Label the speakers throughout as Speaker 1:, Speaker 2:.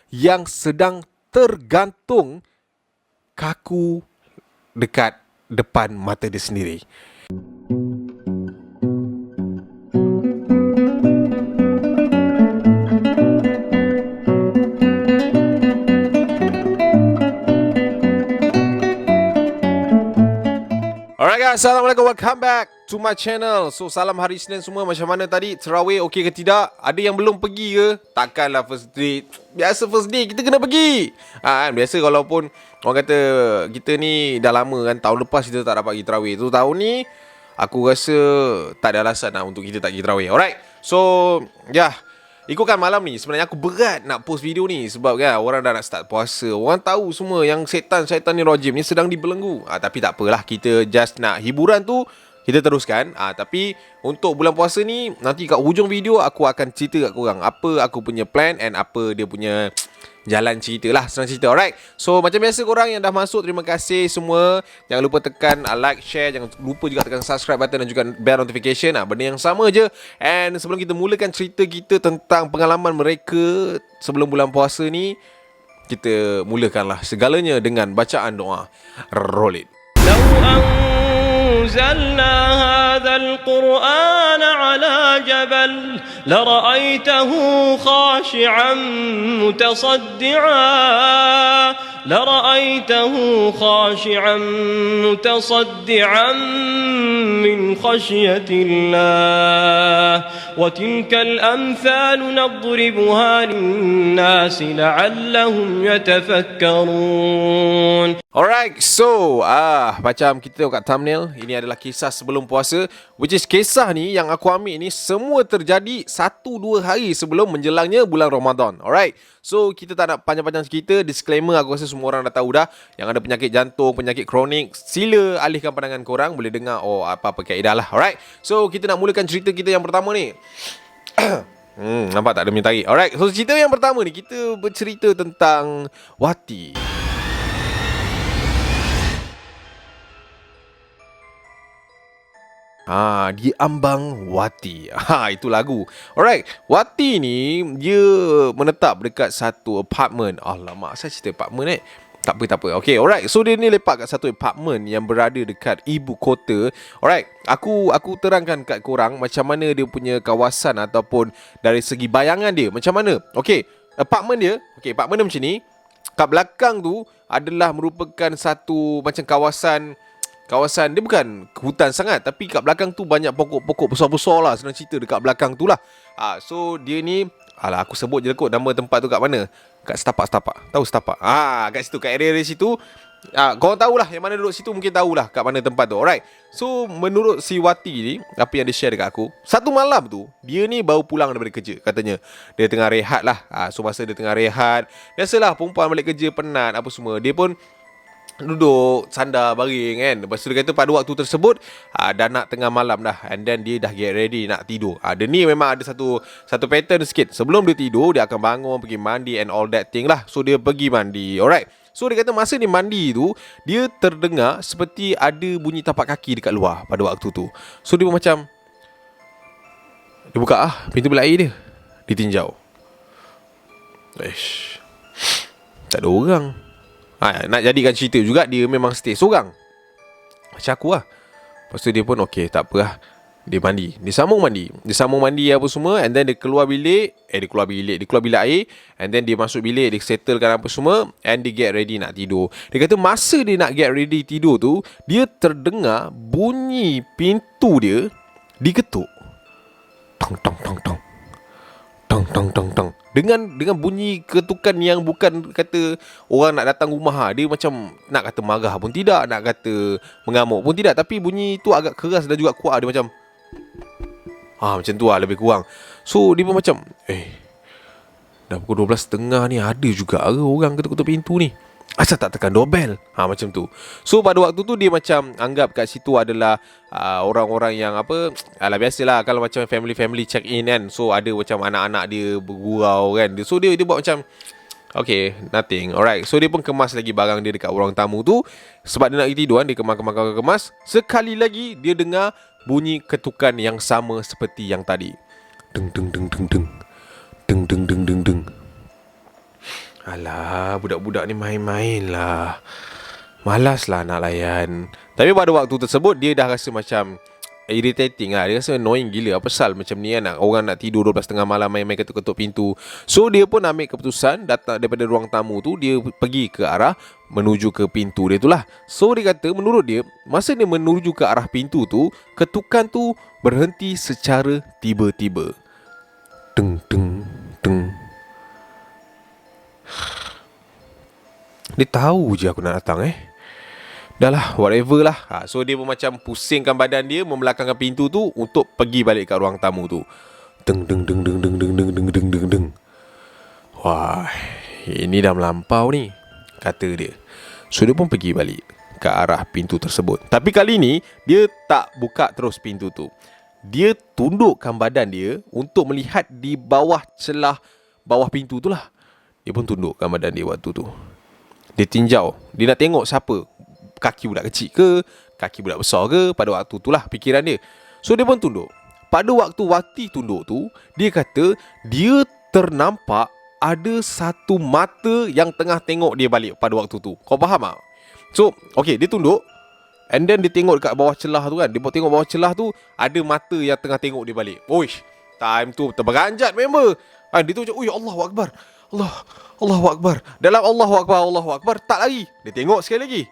Speaker 1: yang sedang tergantung kaku dekat depan mata dia sendiri. Alright guys, Assalamualaikum, welcome back to my channel. So salam hari Isnin semua. Macam mana tadi? Terawih okey ke tidak? Ada yang belum pergi ke? Takkanlah first day. Biasa first day kita kena pergi. Biasa walaupun orang kata kita ni dah lama kan, tahun lepas kita tak dapat pergi terawih. Tu tahun ni aku rasa tak ada alasan lah untuk kita tak pergi terawih. Alright. So ikutkan malam ni sebenarnya aku berat nak post video ni sebab kan orang dah nak start puasa. Orang tahu semua yang syaitan ni rajim ni sedang dibelenggu. Tapi tak apalah, kita just nak hiburan tu kita teruskan. Tapi untuk bulan puasa ni nanti kat hujung video aku akan cerita kat korang apa aku punya plan and apa dia punya jalan cerita lah, senang cerita. Alright. So macam biasa korang yang dah masuk, terima kasih semua. Jangan lupa tekan like, share. Jangan lupa juga tekan subscribe button dan juga bell notification. Benda yang sama je. And sebelum kita mulakan cerita kita tentang pengalaman mereka sebelum bulan puasa ni, kita mulakanlah segalanya dengan bacaan doa. Roll it.
Speaker 2: أنزلنا هذا القرآن على جبل لرأيته خاشعا متصدعا من خشية الله وتلك الأمثال نضربها للناس لعلهم يتفكرون.
Speaker 1: Alright, so macam kita tengok kat thumbnail, ini adalah kisah sebelum puasa, which is kisah ni yang aku ambil ni semua terjadi 1-2 hari sebelum menjelangnya bulan Ramadan. Alright, so kita tak nak panjang-panjang cerita. Disclaimer, aku rasa semua orang dah tahu dah. Yang ada penyakit jantung, penyakit kronik, sila alihkan pandangan korang. Boleh dengar apa-apa kaedah lah. Alright, so kita nak mulakan cerita kita yang pertama ni. Nampak tak ada minta tarik. Alright, so cerita yang pertama ni kita bercerita tentang Wati. Diambang Wati. Itu lagu. Alright, Wati ni dia menetap dekat satu apartment. Alamak, saya cerita apartment Tak apa. Okay, alright. So dia ni lepak kat satu apartment yang berada dekat ibu kota. Alright, aku terangkan kat korang macam mana dia punya kawasan ataupun dari segi bayangan dia macam mana. Okay, apartment dia macam ni. Kat belakang tu adalah merupakan satu macam kawasan dia bukan hutan sangat, tapi kat belakang tu banyak pokok-pokok besar-besar lah. Senang cerita dekat belakang tu lah. So dia ni, aku sebut je kot nama tempat tu kat mana. Kat Setapak. Tahu Setapak? Kat situ, kat area situ. Korang tahulah yang mana duduk situ, mungkin tahulah kat mana tempat tu. Alright. So menurut si Wati ni, apa yang dia share dekat aku, satu malam tu dia ni baru pulang daripada kerja. Katanya dia tengah rehat lah. So masa dia tengah rehat, biasalah perempuan balik kerja penat apa semua, dia pun duduk sandar baring kan. Lepas tu dia kata pada waktu tersebut dah nak tengah malam dah, and then dia dah get ready nak tidur. Dia ni memang ada satu pattern sikit. Sebelum dia tidur, dia akan bangun, pergi mandi and all that thing lah. So dia pergi mandi. Alright. So dia kata masa dia mandi tu, dia terdengar seperti ada bunyi tapak kaki dekat luar pada waktu tu. So dia pun macam, dia buka pintu bilik air dia, ditinjau. Tak ada orang. Nak jadikan cerita juga, dia memang stay seorang macam aku lah. Lepas tu dia pun okay, tak apa lah. Dia mandi, dia sambung mandi apa semua. And then dia keluar bilik air. And then dia masuk bilik, dia settlekan apa semua, and dia get ready nak tidur. Dia kata masa dia nak get ready tidur tu, dia terdengar bunyi pintu dia diketuk. Tong tong tong tong. Tong tong tong tong. Dengan bunyi ketukan yang bukan kata orang nak datang rumah. Dia macam nak kata marah pun tidak, nak kata mengamuk pun tidak, tapi bunyi tu agak keras dan juga kuat. Dia macam macam tu lah lebih kurang. So dia pun macam dah pukul 12.30 ni, ada juga orang ketuk-ketuk pintu ni. Asal tak tekan doorbell. Macam tu. So pada waktu tu dia macam anggap kat situ adalah orang-orang yang apa, biasalah kalau macam family check in kan. So ada macam anak-anak dia bergurau kan. So dia buat macam okay, nothing. Alright. So dia pun kemas lagi barang dia dekat ruang tamu tu. Sebab dia nak pergi tidur kan, dia kemas. Sekali lagi dia dengar bunyi ketukan yang sama seperti yang tadi. Deng deng deng deng deng. Deng deng deng deng deng. Alah, budak-budak ni main-main lah. Malas lah nak layan. Tapi pada waktu tersebut dia dah rasa macam irritating lah. Dia rasa annoying gila. Apa pasal macam ni kan, orang nak tidur 12:30 malam main-main ketuk-ketuk pintu. So dia pun ambil keputusan, datang daripada ruang tamu tu, dia pergi ke arah menuju ke pintu dia tu lah. So dia kata menurut dia, masa dia menuju ke arah pintu tu, ketukan tu berhenti secara tiba-tiba. Deng deng deng. Dia tahu je aku nak datang Dah lah, whatever lah. So dia pun macam pusingkan badan dia, membelakangkan pintu tu untuk pergi balik kat ruang tamu tu. Deng deng deng deng deng deng deng deng deng deng deng. Wah, ini dah melampau ni, kata dia. So dia pun pergi balik ke arah pintu tersebut. Tapi kali ni dia tak buka terus pintu tu. Dia tundukkan badan dia untuk melihat di bawah celah bawah pintu tu lah. Dia pun tundukkan badan dia waktu tu. Dia tinjau, dia nak tengok siapa, kaki budak kecil ke, kaki budak besar ke. Pada waktu tu lah fikiran dia. So dia pun tunduk. Pada waktu Wati tunduk tu, dia kata dia ternampak ada satu mata yang tengah tengok dia balik pada waktu tu. Kau faham tak? So okay, dia tunduk, and then dia tengok dekat bawah celah tu kan. Dia tengok bawah celah tu, ada mata yang tengah tengok dia balik. Oish, time tu terberanjat member. Dia tu macam, oi, Allahu Akbar, Allahu Akbar. Dalam Allahu Akbar tak lari. Dia tengok sekali lagi.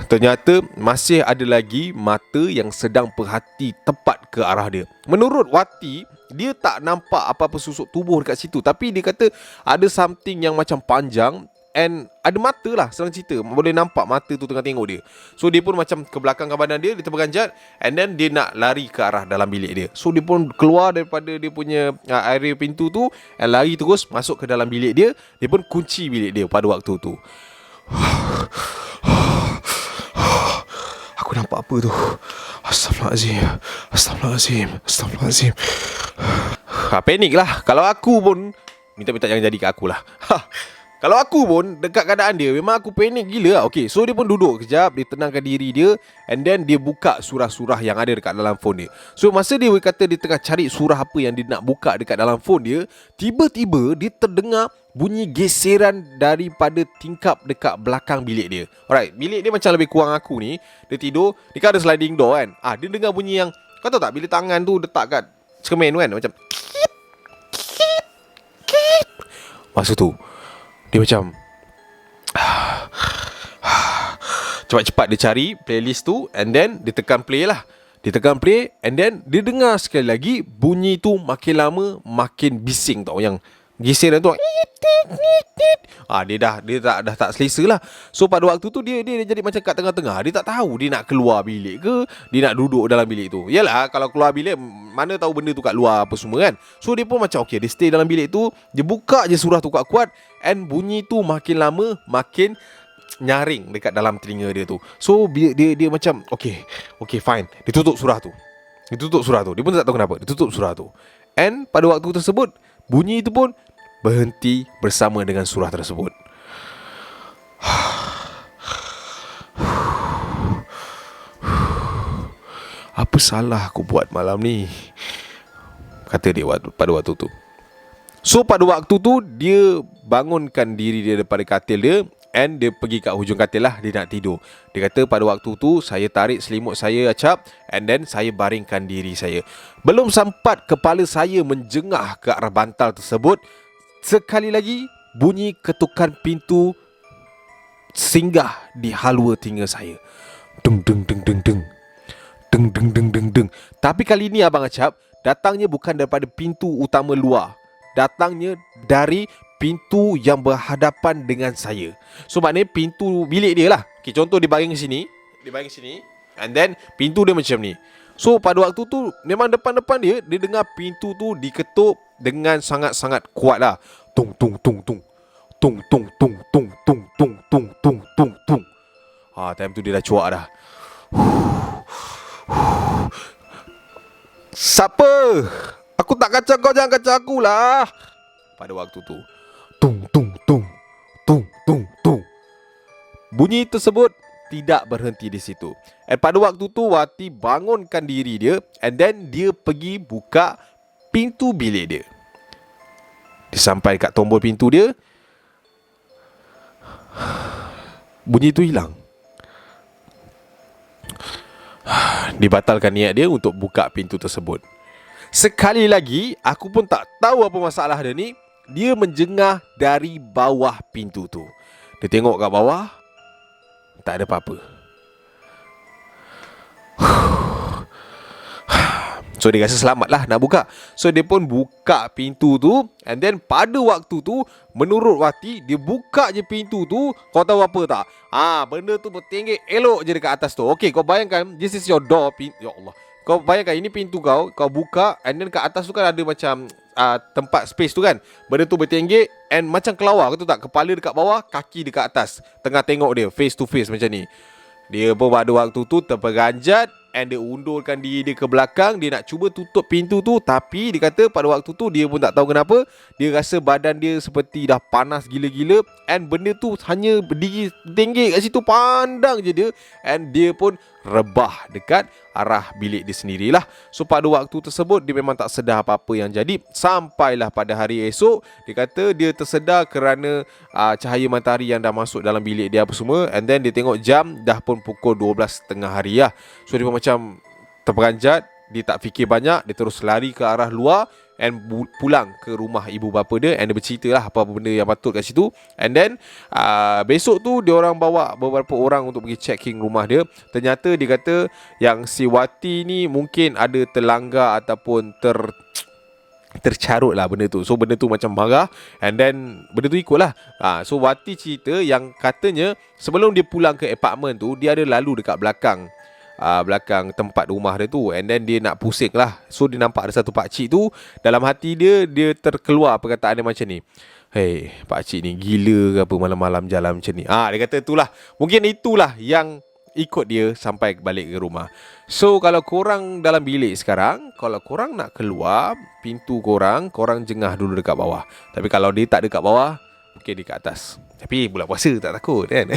Speaker 1: Ternyata masih ada lagi mata yang sedang perhati tepat ke arah dia. Menurut Wati, dia tak nampak apa-apa susuk tubuh dekat situ, tapi dia kata ada something yang macam panjang and ada mata lah, senang cerita. Boleh nampak mata tu tengah tengok dia. So dia pun macam ke belakangkan badan dia, dia terperanjat, and then dia nak lari ke arah dalam bilik dia. So dia pun keluar daripada dia punya area pintu tu, and lari terus masuk ke dalam bilik dia. Dia pun kunci bilik dia pada waktu tu. Aku nampak apa tu? Astagfirullahalazim. Panik lah. Kalau aku pun, minta-minta jangan jadi kat aku lah. Kalau aku pun dekat keadaan dia, memang aku panik gila lah. Okay, so dia pun duduk kejap, dia tenangkan diri dia, and then dia buka surah-surah yang ada dekat dalam phone dia. So masa dia kata dia tengah cari surah apa yang dia nak buka dekat dalam phone dia, tiba-tiba dia terdengar bunyi geseran daripada tingkap dekat belakang bilik dia. Alright, bilik dia macam lebih kurang aku ni. Dia tidur, dia kan ada sliding door kan. Dia dengar bunyi yang, kau tahu tak, bila tangan tu letak kat cermin tu kan, macam masa tu dia macam cepat-cepat dia cari playlist tu, and then dia tekan play lah. Dia tekan play, and then dia dengar sekali lagi bunyi tu makin lama makin bising tau, yang geseran tu. Dia dah tak selesa lah. So pada waktu tu dia jadi macam kat tengah-tengah. Dia tak tahu dia nak keluar bilik ke, dia nak duduk dalam bilik tu. Yalah, kalau keluar bilik, mana tahu benda tu kat luar apa semua kan. So dia pun macam okay, dia stay dalam bilik tu. Dia buka je surah tu kuat-kuat, and bunyi tu makin lama makin nyaring dekat dalam telinga dia tu. So dia macam okay fine. Dia tutup surah tu. Dia pun tak tahu kenapa dia tutup surah tu. And pada waktu tersebut, bunyi itu pun berhenti bersama dengan surah tersebut. Apa salah aku buat malam ni? Kata dia pada waktu tu. So pada waktu tu dia bangunkan diri dia daripada katil dia, and dia pergi kat hujung katil lah, dia nak tidur. Dia kata pada waktu tu saya tarik selimut saya acap, and then saya baringkan diri saya. Belum sempat kepala saya menjengah ke arah bantal tersebut, sekali lagi bunyi ketukan pintu singgah di halua telinga saya. Deng deng deng deng deng. Deng deng deng deng deng. Tapi kali ni abang acap datangnya bukan daripada pintu utama luar. Datangnya dari pintu yang berhadapan dengan saya. So maknanya pintu bilik dia lah. Okay, contoh dia baring sini, and then pintu dia macam ni. So pada waktu tu memang depan-depan dia dengar pintu tu diketuk dengan sangat-sangat kuat lah. Tung tung tung tung. Tung tung tung tung tung tung tung tung tung tung. Time tu dia dah cuak dah. Siapa? Aku tak kacau kau, jangan kacau aku lah. Pada waktu tu tung tung tung tung tung tung. Bunyi tersebut tidak berhenti di situ. And pada waktu tu Wati bangunkan diri dia, and then dia pergi buka pintu bilik dia. Dia sampai kat tombol pintu dia, bunyi tu hilang. Dia batalkan niat dia untuk buka pintu tersebut. Sekali lagi, aku pun tak tahu apa masalah dia ni. Dia menjengah dari bawah pintu tu. Dia tengok kat bawah, tak ada apa-apa. So dia rasa selamat lah nak buka. So dia pun buka pintu tu. And then pada waktu tu, menurut Wati, dia buka je pintu tu. Kau tahu apa tak? Benda tu bertinggi elok je dekat atas tu. Okay, kau bayangkan, this is your door. Ya Allah. Kau bayangkan ini pintu kau buka, and then kat atas tu kan ada macam tempat space tu kan. Benda tu bertinggi and macam kelawar, kau tahu tak? Kepala dekat bawah, kaki dekat atas. Tengah tengok dia face to face macam ni. Dia pun pada waktu tu terperanjat and dia undurkan diri dia ke belakang. Dia nak cuba tutup pintu tu, tapi dia kata pada waktu tu dia pun tak tahu kenapa, dia rasa badan dia seperti dah panas gila-gila. And benda tu hanya berdiri tinggi kat situ, pandang je dia. And dia pun rebah dekat arah bilik dia sendirilah. So pada waktu tersebut dia memang tak sedar apa-apa yang jadi. Sampailah pada hari esok, dia kata dia tersedar kerana cahaya matahari yang dah masuk dalam bilik dia apa semua. And then dia tengok jam, dah pun pukul 12.30 hari lah. So dia pun macam terperanjat. Dia tak fikir banyak, dia terus lari ke arah luar and pulang ke rumah ibu bapa dia. And dia bercerita lah apa-apa benda yang patut kat situ. And then besok tu dia orang bawa beberapa orang untuk pergi checking rumah dia. Ternyata dia kata yang si Wati ni mungkin ada terlanggar ataupun tercarut lah benda tu. So benda tu macam marah, and then benda tu ikut lah. So Wati cerita yang katanya sebelum dia pulang ke apartmen tu, dia ada lalu dekat belakang tempat rumah dia tu. And then dia nak pusing lah. So dia nampak ada satu pakcik tu. Dalam hati dia terkeluar perkataan dia macam ni, "Hey, pakcik ni gila ke apa malam-malam jalan macam ni." Dia kata itulah, mungkin itulah yang ikut dia sampai balik ke rumah. So kalau korang dalam bilik sekarang, kalau korang nak keluar, pintu korang jengah dulu dekat bawah. Tapi kalau dia tak dekat bawah, mungkin dekat atas. Tapi bulan puasa tak takut kan.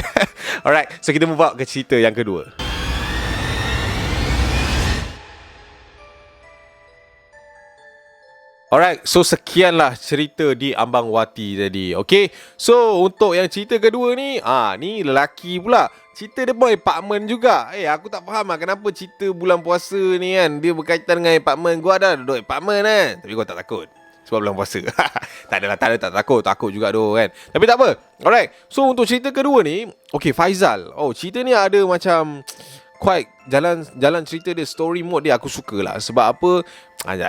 Speaker 1: Alright, so kita move on ke cerita yang kedua. Alright, so sekianlah cerita di Ambang Wati tadi. Okay, so untuk yang cerita kedua ni, ni lelaki pula. Cerita dia pun apartmen juga. Aku tak faham lah kenapa cerita bulan puasa ni kan, dia berkaitan dengan apartmen. Gua ada duduk apartmen kan, tapi gua tak takut sebab bulan puasa. Tak ada tak takut juga tu kan. Tapi tak apa. Alright, so untuk cerita kedua ni, okay, Faizal. Cerita ni ada macam quite jalan cerita dia, story mode dia aku suka lah. Sebab apa?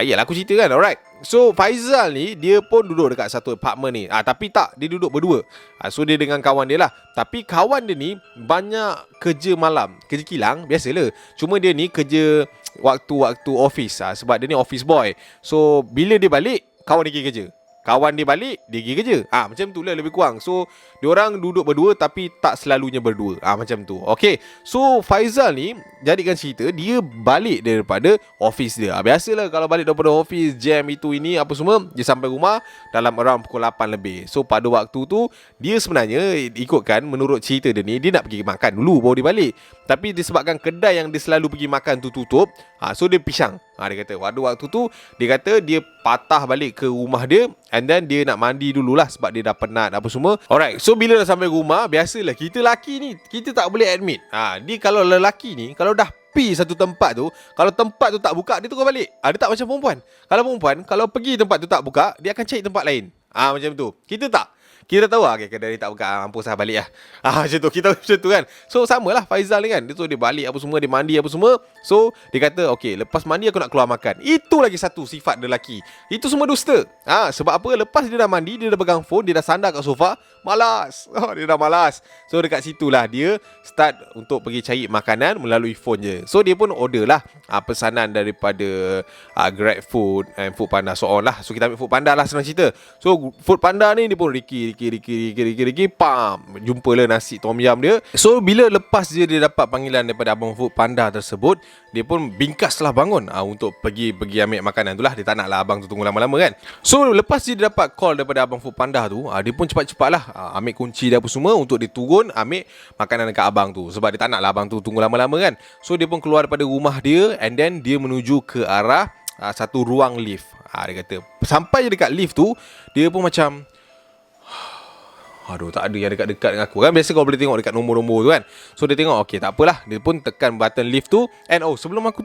Speaker 1: Yalah aku cerita kan. Alright, so Faizal ni dia pun duduk dekat satu apartmen ni. Tapi tak, dia duduk berdua. So dia dengan kawan dia lah. Tapi kawan dia ni banyak kerja malam, kerja kilang, biasalah. Cuma dia ni kerja waktu-waktu office. Sebab dia ni office boy. So bila dia balik, kawan dia pergi kerja. Kawan dia balik, dia pergi kerja. Macam tu lah lebih kurang. So diorang duduk berdua tapi tak selalunya berdua. Macam tu. Okay, so Faizal ni jadikan cerita, dia balik daripada office dia. Biasalah kalau balik daripada office, jam itu ini apa semua, dia sampai rumah dalam around pukul 8 lebih. So pada waktu tu, dia sebenarnya ikutkan menurut cerita dia ni, dia nak pergi makan dulu baru dia balik. Tapi disebabkan kedai yang dia selalu pergi makan tu tutup, so dia pisang. Dia kata pada waktu tu, dia kata dia patah balik ke rumah dia. And then dia nak mandi dululah sebab dia dah penat apa semua. Alright, so bila dah sampai rumah, biasalah kita lelaki ni, kita tak boleh admit. Dia kalau lelaki ni, kalau dah pergi satu tempat tu, kalau tempat tu tak buka, dia terus balik. Dia tak macam perempuan. Kalau perempuan, kalau pergi tempat tu tak buka, dia akan cari tempat lain. Macam tu. Kita tak. Kita tahu kedai tak buka, mampus balik lah. Macam tu, kita macam tu kan. So samalah Faizal ni kan. Dia balik apa semua, dia mandi apa semua. So dia kata, okay, lepas mandi aku nak keluar makan. Itu lagi satu sifat lelaki. Itu semua dusta. Sebab apa? Lepas dia dah mandi, dia dah pegang phone, dia dah sandar kat sofa, malas. Dia dah malas. So dekat situlah dia start untuk pergi cari makanan melalui phone je. So dia pun order lah pesanan daripada Grab Food and Food Panda, so on lah. So kita ambil Food Panda lah, senang cerita. So Food Panda ni dia pun Riki, jumpalah nasi tom yum dia. So bila lepas dia dapat panggilan daripada abang Food Panda tersebut, dia pun bingkaslah bangun untuk pergi ambil makanan tu lah. Dia tak nak lah abang tu tunggu lama-lama kan. So lepas dia dapat call daripada abang Food Panda tu, dia pun cepat-cepat lah ambil kunci dia apa semua untuk dia turun ambil makanan dekat abang tu. Sebab dia tak nak lah abang tu tunggu lama-lama kan. So dia pun keluar daripada rumah dia, and then dia menuju ke arah satu ruang lift. Dia kata sampai je dekat lift tu, dia pun macam, aduh, tak ada yang dekat-dekat dengan aku. Kan biasa kau boleh tengok dekat nombor-nombor tu kan. So dia tengok, okay, tak apalah. Dia pun tekan button lift tu. And sebelum aku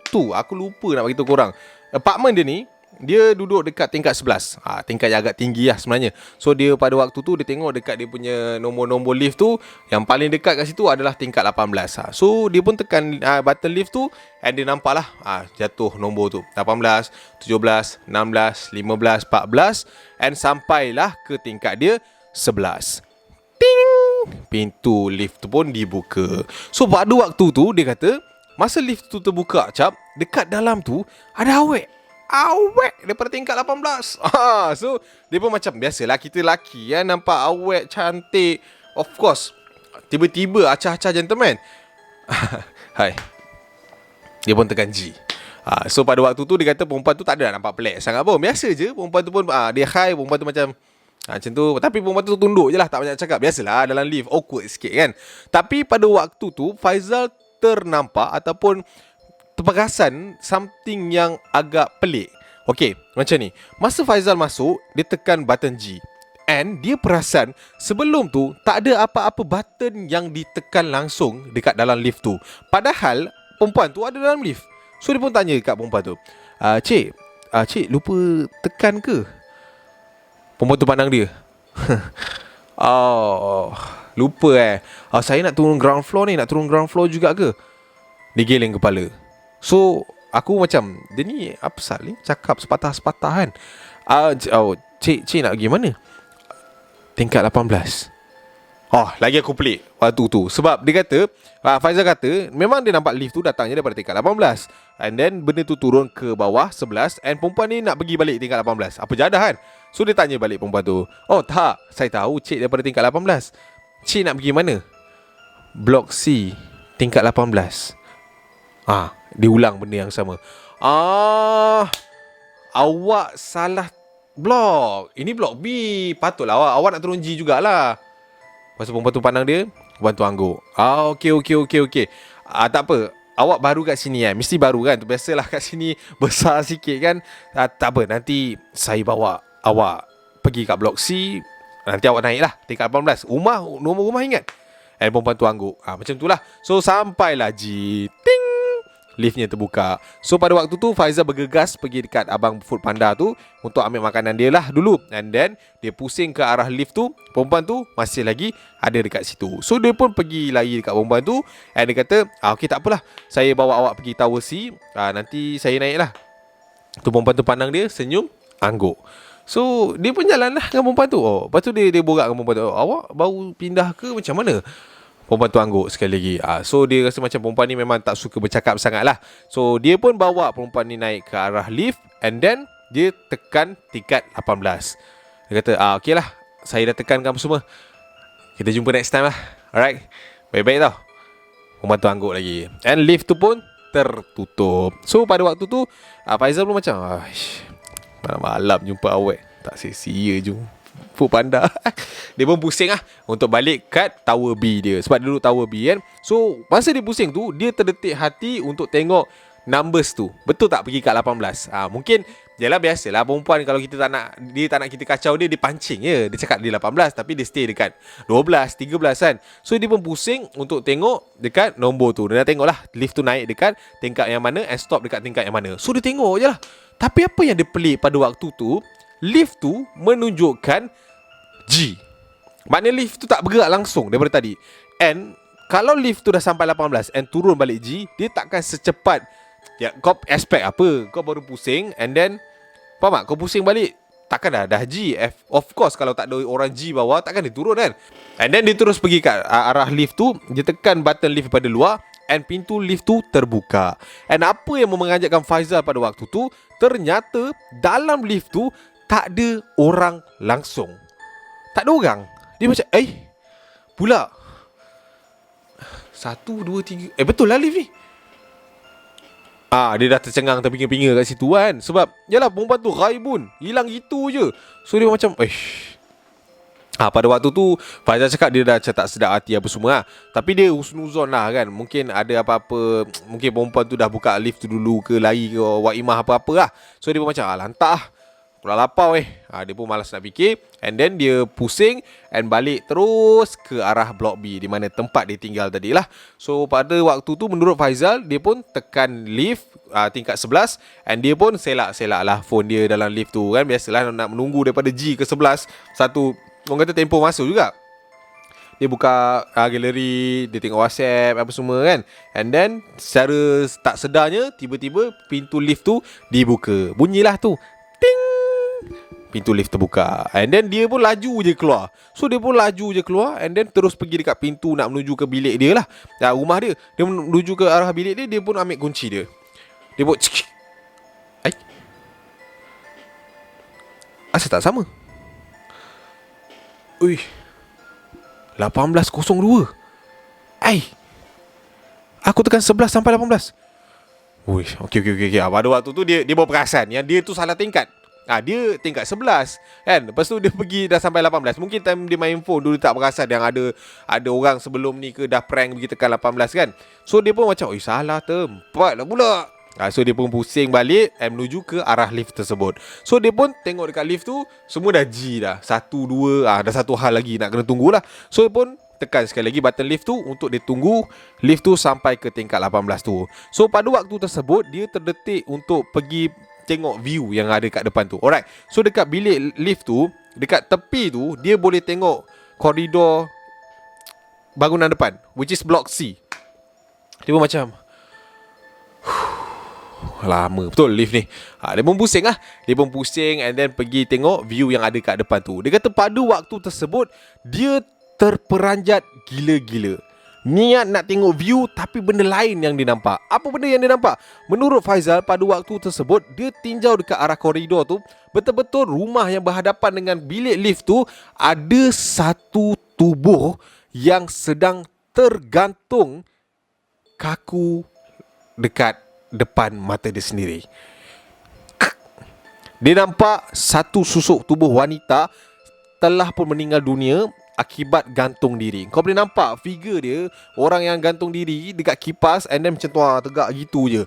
Speaker 1: lupa nak beritahu korang. Apartment dia ni, dia duduk dekat tingkat 11. Tingkat yang agak tinggi lah sebenarnya. So dia pada waktu tu, dia tengok dekat dia punya nombor-nombor lift tu, yang paling dekat kat situ adalah tingkat 18. So dia pun tekan button lift tu, and dia nampak lah jatuh nombor tu, 18, 17, 16, 15, 14. And sampailah ke tingkat dia 11. Pintu lift tu pun dibuka. So pada waktu tu dia kata, masa lift tu terbuka cap, dekat dalam tu ada awek daripada tingkat 18. So dia pun macam, biasalah kita lelaki kan, nampak awek cantik, of course tiba-tiba acah-acah gentleman. Hai. Dia pun tekan G. So pada waktu tu dia kata perempuan tu tak ada nampak pelik sangat pun. Biasa je perempuan tu pun dia hi, perempuan tu macam macam tu. Tapi perempuan tu tunduk je lah, tak banyak cakap. Biasalah dalam lift, awkward sikit kan. Tapi pada waktu tu Faizal ternampak ataupun terperasan something yang agak pelik. Okay, macam ni. Masa Faizal masuk, dia tekan button G, and dia perasan sebelum tu tak ada apa-apa button yang ditekan langsung dekat dalam lift tu. Padahal perempuan tu ada dalam lift. So dia pun tanya kat perempuan tu, Cik lupa tekan ke? Perempuan tu pandang dia. Lupa saya nak turun ground floor ni. Nak turun ground floor juga ke? Dia geleng kepala. So aku macam, dia ni apa pasal ni? Cakap sepatah-sepatah kan. Cik nak pergi mana? Tingkat 18. Lagi aku pelik waktu tu. Sebab dia kata, Faizal kata memang dia nampak lift tu datangnya daripada tingkat 18, and then benda tu turun ke bawah 11, and perempuan ni nak pergi balik tingkat 18. Apa jadah kan? So dia tanya balik perempuan tu, tak, saya tahu cik daripada tingkat 18. Cik nak pergi mana? Blok C, tingkat 18. Dia ulang benda yang sama. Awak salah blok. Ini blok B. Patutlah awak nak turun G jugalah. Lepas tu perempuan tu pandang dia, perempuan tu angguk. Okey. Tak apa, awak baru kat sini kan. Mesti baru kan. Biasalah kat sini besar sikit kan. Tak apa, nanti saya bawa awak pergi kat blok C. Nanti awak naik lah tingkat 18. Nombor rumah ingat. Dan perempuan tu angguk. Macam tu lah. So sampailah G. Ting. Liftnya terbuka. So pada waktu tu Faizal bergegas pergi dekat abang Food Panda tu untuk ambil makanan dia lah dulu. And then dia pusing ke arah lift tu. Perempuan tu masih lagi ada dekat situ. So dia pun pergi lari dekat perempuan tu, and dia kata, okey tak apalah, saya bawa awak pergi tower C, nanti saya naik lah. Tu perempuan tu pandang dia, senyum, angguk. So dia pun jalan lah dengan perempuan tu. Lepas tu dia borak dengan perempuan tu, awak baru pindah ke macam mana? Perempuan tu angguk sekali lagi. So dia rasa macam perempuan ni memang tak suka bercakap sangat lah. So dia pun bawa perempuan ni naik ke arah lift, and then dia tekan tingkat 18. Dia kata, okey lah, saya dah tekan kamu semua, kita jumpa next time lah. Alright, baik-baik tau. Perempuan tu angguk lagi, and lift tu pun tertutup. So pada waktu tu Faizal pun macam, malam-malam jumpa awet, tak sia-sia je Food Panda. Dia pun pusing lah untuk balik kat Tower B dia. Sebab dia duduk Tower B kan. So masa dia pusing tu, dia terdetik hati untuk tengok numbers tu, betul tak pergi kat 18. Mungkin jelah biasalah perempuan, kalau kita tak nak kita kacau dia pancing je. Dia cakap dia 18 tapi dia stay dekat 12, 13 kan. So dia pun pusing untuk tengok dekat nombor tu. Dia dah tengok lah lift tu naik dekat tingkat yang mana and stop dekat tingkat yang mana. So dia tengok je lah. Tapi apa yang dia pelik pada waktu tu, lift tu menunjukkan G. Maknanya lift tu tak bergerak langsung daripada tadi. And kalau lift tu dah sampai 18 and turun balik G, dia takkan secepat, kau expect apa? Kau baru pusing and then faham tak? Kau pusing balik, takkan dah G. Of course kalau tak ada orang G bawah, takkan dia turun kan. And then dia terus pergi kat arah lift tu. Dia tekan button lift pada luar, and pintu lift tu terbuka. And apa yang memengajakkan Faizal pada waktu tu, ternyata dalam lift tu tak ada orang langsung. Tak ada orang. Dia macam pula 1, 2, 3. Betul lah lift ni. Dia dah tercengang terpinga-pinga kat situ kan. Sebab yalah perempuan tu ghaibun, hilang gitu je. So dia macam Pada waktu tu Faizal cakap dia dah macam tak sedap hati apa semua lah. Tapi dia husnuzon lah kan. Mungkin ada apa-apa, mungkin perempuan tu dah buka lift tu dulu ke, lari ke, Waimah apa-apa lah. So dia pun macam lantak lah, pulang lapar dia pun malas nak fikir. And then dia pusing and balik terus ke arah Blok B, di mana tempat dia tinggal tadi lah. So pada waktu tu menurut Faizal, dia pun tekan lift tingkat 11. And dia pun selak-selak lah phone dia dalam lift tu kan. Biasalah nak menunggu daripada G ke 11, satu orang kata tempoh masuk juga. Dia buka galeri, dia tengok WhatsApp apa semua kan. And then secara tak sedarnya, tiba-tiba pintu lift tu dibuka. Bunyilah tu, ting, pintu lift terbuka. And then dia pun laju je keluar. So dia pun laju je keluar. And then terus pergi dekat pintu nak menuju ke bilik dia lah, rumah dia. Dia menuju ke arah bilik dia. Dia pun ambil kunci dia. Dia pun asal tak sama. Ui, 18.02. Aku tekan 11 sampai 18. Ui, okey. Pada waktu tu dia baru perasan yang dia tu salah tingkat. Dia tingkat 11 kan. Lepas tu dia pergi dah sampai 18. Mungkin time dia main phone dulu tak perasan yang ada orang sebelum ni ke dah prank pergi tekan 18 kan. So dia pun macam, salah tempat lah pula. So dia pun pusing balik menuju ke arah lift tersebut. So dia pun tengok dekat lift tu, semua dah G dah, 1, 2, dah satu hal lagi nak kena tunggulah. So dia pun tekan sekali lagi button lift tu untuk dia tunggu lift tu sampai ke tingkat 18 tu. So pada waktu tersebut dia terdetik untuk pergi tengok view yang ada kat depan tu. Alright, so dekat bilik lift tu, dekat tepi tu, dia boleh tengok koridor bangunan depan, which is block C. Dia pun macam lama betul lift ni. Dia pun pusing lah. Dia pun pusing and then pergi tengok view yang ada kat depan tu. Dia kata pada waktu tersebut dia terperanjat gila-gila. Niat nak tengok view, tapi benda lain yang dia nampak. Apa benda yang dia nampak? Menurut Faizal, pada waktu tersebut dia tinjau dekat arah koridor tu. Betul-betul rumah yang berhadapan dengan bilik lift tu, ada satu tubuh yang sedang tergantung kaku dekat depan mata dia sendiri. Dia nampak satu susuk tubuh wanita telah pun meninggal dunia akibat gantung diri. Kau boleh nampak figure dia, orang yang gantung diri dekat kipas and then macam tu tegak gitu je.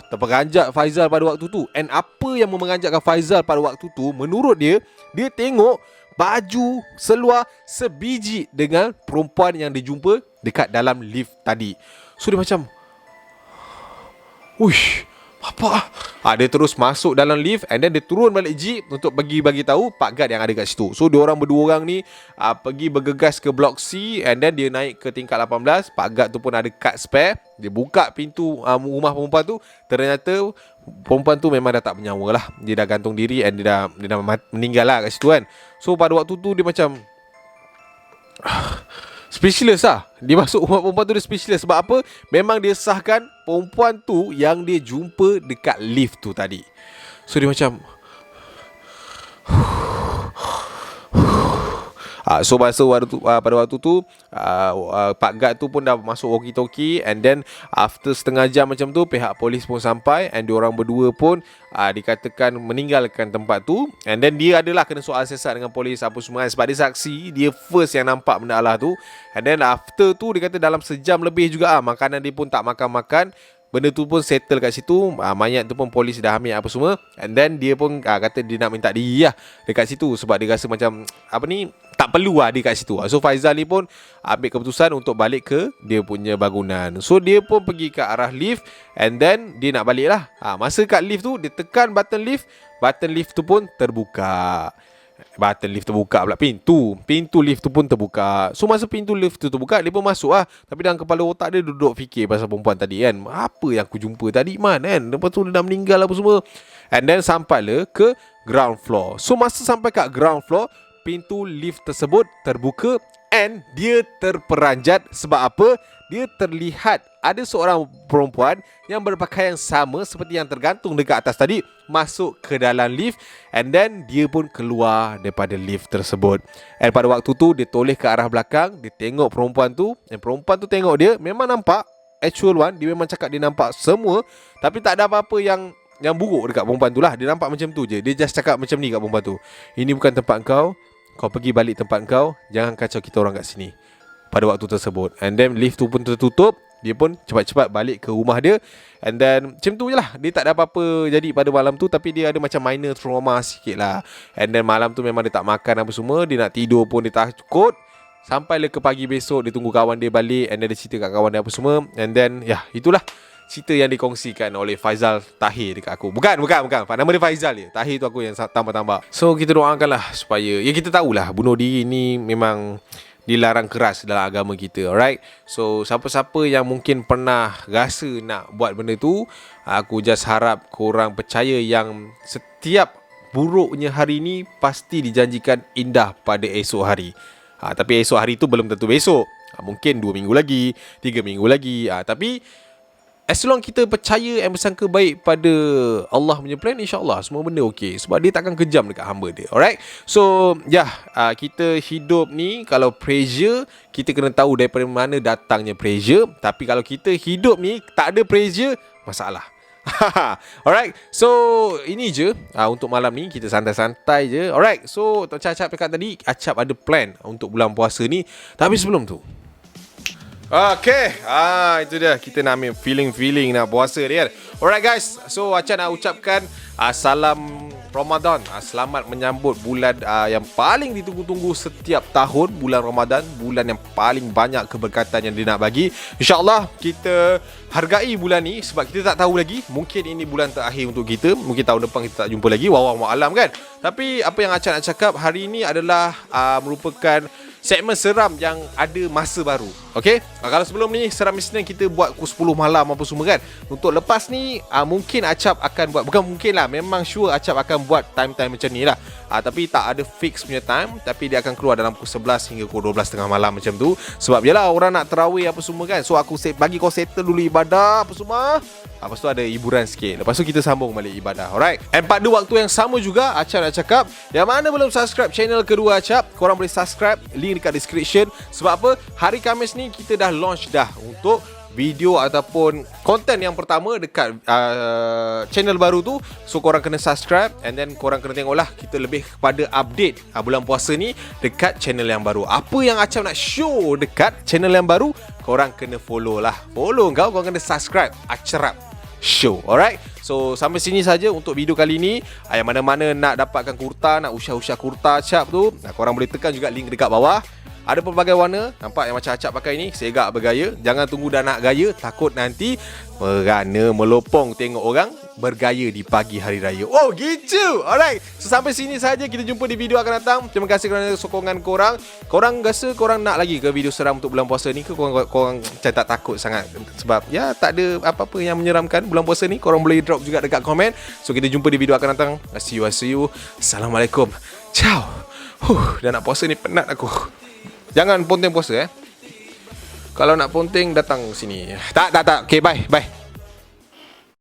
Speaker 1: Terperanjat Faizal pada waktu tu. And apa yang memeranjatkan Faizal pada waktu tu, menurut dia tengok baju seluar sebiji dengan perempuan yang dia jumpa dekat dalam lift tadi. So dia macam, uish, apa? Dia terus masuk dalam lift and then dia turun balik jeep untuk bagi tahu Pak Gad yang ada kat situ. So diorang berdua orang ni pergi bergegas ke blok C and then dia naik ke tingkat 18. Pak Gad tu pun ada kad spare. Dia buka pintu rumah perempuan tu. Ternyata perempuan tu memang dah tak bernyawa lah. Dia dah gantung diri and dia dah meninggal lah kat situ kan. So pada waktu tu dia macam speechless lah. Dia masuk rumah perempuan tu, dia speechless. Sebab apa? Memang dia sahkan perempuan tu yang dia jumpa dekat lift tu tadi. So dia macam so pada waktu tu Pak Gad tu pun dah masuk walkie-talkie. And then after setengah jam macam tu, pihak polis pun sampai and diorang berdua pun dikatakan meninggalkan tempat tu. And then dia adalah kena soal siasat dengan polis apa semua kan. Sebab dia saksi, dia first yang nampak benda Allah tu. And then after tu dia kata dalam sejam lebih juga makanan dia pun tak makan-makan. Benda tu pun settle kat situ. Mayat tu pun polis dah ambil apa semua. And then dia pun kata dia nak minta diri lah dekat situ. Sebab dia rasa macam tak perlu dia kat situ. So Faizal ni pun ambil keputusan untuk balik ke dia punya bangunan. So dia pun pergi ke arah lift. And then dia nak balik lah. Masa kat lift tu, dia tekan button lift. Button lift tu pun terbuka. Button lift terbuka pula. Pintu lift tu pun terbuka. So masa pintu lift tu terbuka, dia pun masuk lah. Tapi dalam kepala otak dia duduk fikir pasal perempuan tadi kan. Apa yang aku jumpa tadi man kan. Lepas tu dia dah meninggal apa semua. And then sampailah ke ground floor. So masa sampai kat ground floor, pintu lift tersebut terbuka. And dia terperanjat. Sebab apa? Dia terlihat ada seorang perempuan yang berpakaian sama seperti yang tergantung dekat atas tadi masuk ke dalam lift. And then dia pun keluar daripada lift tersebut. And pada waktu tu dia toleh ke arah belakang. Dia tengok perempuan tu. Dan perempuan tu tengok dia, memang nampak actual one. Dia memang cakap dia nampak semua. Tapi tak ada apa-apa yang buruk dekat perempuan tu lah. Dia nampak macam tu je. Dia just cakap macam ni kat perempuan tu, ini bukan tempat kau, kau pergi balik tempat kau, jangan kacau kita orang kat sini pada waktu tersebut. And then lift tu pun tertutup. Dia pun cepat-cepat balik ke rumah dia. And then macam tu je lah. Dia tak ada apa-apa jadi pada malam tu. Tapi dia ada macam minor trauma sikit lah. And then malam tu memang dia tak makan apa semua. Dia nak tidur pun dia takut. Sampailah ke pagi besok, dia tunggu kawan dia balik. And then dia cerita kat kawan dia apa semua. And then ya, itulah cerita yang dikongsikan oleh Faizal Tahir dekat aku. Bukan. Nama dia Faizal je. Tahir tu aku yang tambah-tambah. So kita doakanlah supaya, ya kita tahulah bunuh diri ni memang dilarang keras dalam agama kita. Alright. So siapa-siapa yang mungkin pernah rasa nak buat benda tu, aku just harap korang percaya yang setiap buruknya hari ni pasti dijanjikan indah pada esok hari. Tapi esok hari tu belum tentu besok. Mungkin 2 minggu lagi, 3 minggu lagi. Tapi as long kita percaya dan bersangka baik pada Allah punya plan, insyaAllah semua benda okey. Sebab dia takkan kejam dekat hamba dia. Alright. So kita hidup ni, kalau pressure, kita kena tahu daripada mana datangnya pressure. Tapi kalau kita hidup ni tak ada pressure, masalah. Alright. So ini je untuk malam ni, kita santai-santai je. Alright. So Acap cakap tadi, Acap ada plan untuk bulan puasa ni. Tapi sebelum tu, okay, itu dia. Kita nak ambil feeling nak puasa dia kan. Alright guys, so Acap nak ucapkan salam Ramadan. Selamat menyambut bulan yang paling ditunggu-tunggu setiap tahun, bulan Ramadan. Bulan yang paling banyak keberkatan yang dia nak bagi. InsyaAllah kita hargai bulan ni sebab kita tak tahu lagi. Mungkin ini bulan terakhir untuk kita. Mungkin tahun depan kita tak jumpa lagi. Wallahualam kan. Tapi apa yang Acap nak cakap hari ni adalah merupakan segmen seram yang ada masa baru. Okay? Kalau sebelum ni seram Isnin kita buat pukul 10 malam apa semua kan. Untuk lepas ni mungkin Acap akan buat, bukan mungkin lah, memang sure Acap akan buat time-time macam ni lah. Tapi tak ada fix punya time. Tapi dia akan keluar dalam pukul 11 hingga pukul 12 tengah malam macam tu. Sebab yalah orang nak terawih apa semua kan. So aku bagi kau settle dulu ibadah apa semua. Lepas tu ada hiburan sikit. Lepas tu kita sambung balik ibadah. Alright. And pada waktu yang sama juga Acap nak cakap, yang mana belum subscribe channel kedua Acap, korang boleh subscribe, link dekat description. Sebab apa? Hari Khamis ni kita dah launch dah untuk video ataupun konten yang pertama dekat channel baru tu. So korang kena subscribe. And then korang kena tengok lah, kita lebih kepada update bulan puasa ni dekat channel yang baru. Apa yang Acap nak show dekat channel yang baru, korang kena follow lah. Follow kau, korang kena subscribe Acap Show. Alright. So sampai sini saja untuk video kali ni. Yang mana-mana nak dapatkan kurta, nak usah kurta Acap tu, korang boleh tekan juga link dekat bawah. Ada pelbagai warna. Nampak yang macam Acap pakai ni, segak bergaya. Jangan tunggu dah nak gaya, takut nanti merana melopong tengok orang bergaya di pagi hari raya. Oh gitu. Alright. So sampai sini saja, kita jumpa di video akan datang. Terima kasih kerana sokongan korang. Korang rasa korang nak lagi ke video seram untuk bulan puasa ni ke? Korang macam tak takut sangat? Sebab ya tak ada apa-apa yang menyeramkan bulan puasa ni. Korang boleh drop juga dekat komen. So kita jumpa di video akan datang. See you. Assalamualaikum. Ciao. Dah nak puasa ni penat aku. Jangan ponteng puasa Kalau nak ponteng datang sini. Tak. Okay, bye.